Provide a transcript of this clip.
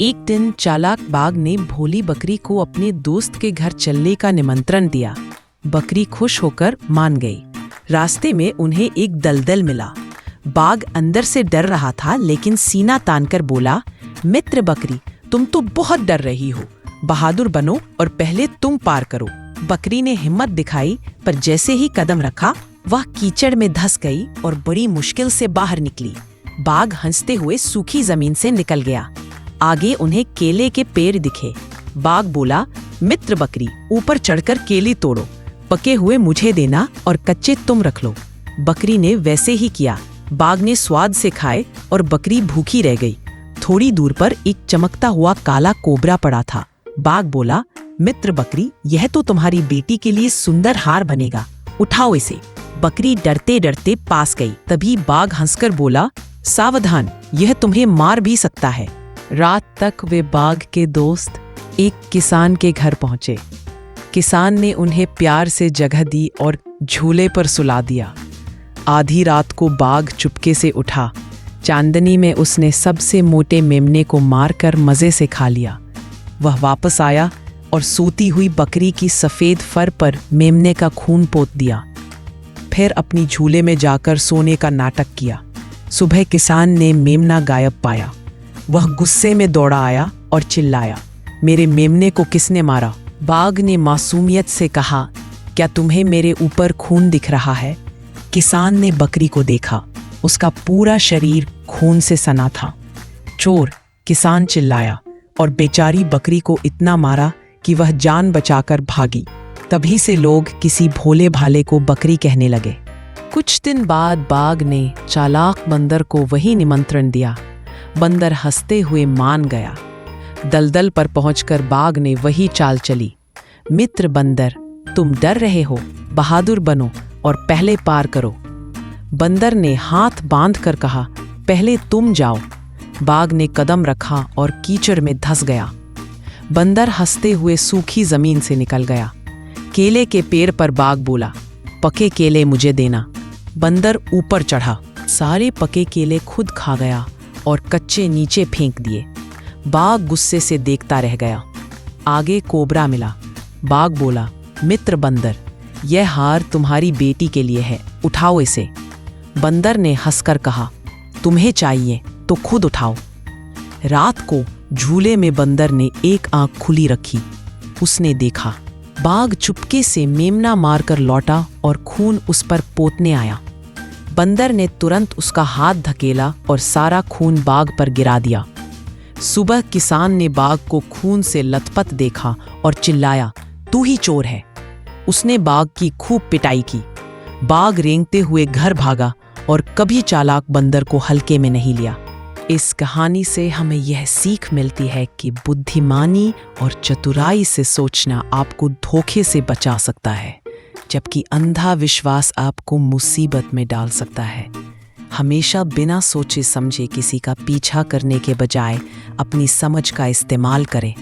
एक दिन चालाक बाघ ने भोली बकरी को अपने दोस्त के घर चलने का निमंत्रण दिया। बकरी खुश होकर मान गई। रास्ते में उन्हें एक दलदल मिला। बाघ अंदर से डर रहा था, लेकिन सीना तानकर बोला, मित्र बकरी, तुम तो बहुत डर रही हो। बहादुर बनो और पहले तुम पार करो। बकरी ने हिम्मत दिखाई, पर जैसे ही कदम रखा वह कीचड़ में धंस गई और बड़ी मुश्किल से बाहर निकली। बाघ हंसते हुए सूखी जमीन से निकल गया। आगे उन्हें केले के पेड़ दिखे। बाघ बोला, मित्र बकरी, ऊपर चढ़कर केले तोड़ो। पके हुए मुझे देना और कच्चे तुम रख लो। बकरी ने वैसे ही किया। बाघ ने स्वाद से खाए और बकरी भूखी रह गई। थोड़ी दूर पर एक चमकता हुआ काला कोबरा पड़ा था। बाघ बोला, मित्र बकरी, यह तो तुम्हारी बेटी के लिए सुंदर हार बनेगा, उठाओ इसे। बकरी डरते डरते पास गई। तभी बाघ हंसकर बोला, सावधान, यह तुम्हें मार भी सकता है। रात तक वे बाघ के दोस्त एक किसान के घर पहुंचे। किसान ने उन्हें प्यार से जगह दी और झूले पर सुला दिया। आधी रात को बाघ चुपके से उठा। चांदनी में उसने सबसे मोटे मेमने को मारकर मजे से खा लिया। वह वापस आया और सोती हुई बकरी की सफेद फर पर मेमने का खून पोत दिया। फिर अपनी झूले में जाकर सोने का नाटक किया। सुबह किसान ने मेमना गायब पाया। वह गुस्से में दौड़ा आया और चिल्लाया, मेरे मेमने को किसने मारा? बाघ ने मासूमियत से कहा, क्या तुम्हें मेरे ऊपर खून दिख रहा है? किसान ने बकरी को देखा। उसका पूरा शरीर खून से सना था। चोर, किसान चिल्लाया और बेचारी बकरी को इतना मारा कि वह जान बचाकर भागी। तभी से लोग किसी भोले भाले को बकरी कहने लगे। कुछ दिन बाद बाघ ने चालाक बंदर को वही निमंत्रण दिया। बंदर हंसते हुए मान गया। दलदल पर पहुंचकर बाघ ने वही चाल चली। मित्र बंदर, तुम डर रहे हो, बहादुर बनो और पहले पार करो। बंदर ने हाथ बांध कर कहा, पहले तुम जाओ। बाघ ने कदम रखा और कीचड़ में धंस गया। बंदर हंसते हुए सूखी जमीन से निकल गया। केले के पेड़ पर बाघ बोला, पके केले मुझे देना। बंदर ऊपर चढ़ा, सारे पके केले खुद खा गया और कच्चे नीचे फेंक दिए। बाघ गुस्से से देखता रह गया। आगे कोबरा मिला। बाघ बोला, मित्र बंदर, यह हार तुम्हारी बेटी के लिए है, उठाओ इसे। बंदर ने हंसकर कहा, तुम्हें चाहिए तो खुद उठाओ। रात को झूले में बंदर ने एक आंख खुली रखी। उसने देखा, बाघ चुपके से मेमना मारकर लौटा और खून उस पर पोतने आया। बंदर ने तुरंत उसका हाथ धकेला और सारा खून बाघ पर गिरा दिया। सुबह किसान ने बाघ को खून से लथपथ देखा और चिल्लाया, तू ही चोर है। उसने बाघ की खूब पिटाई की। बाघ रेंगते हुए घर भागा और कभी चालाक बंदर को हल्के में नहीं लिया। इस कहानी से हमें यह सीख मिलती है कि बुद्धिमानी और चतुराई से सोचना आपको धोखे से बचा सकता है, जबकि अंधा विश्वास आपको मुसीबत में डाल सकता है। हमेशा बिना सोचे समझे किसी का पीछा करने के बजाय अपनी समझ का इस्तेमाल करें।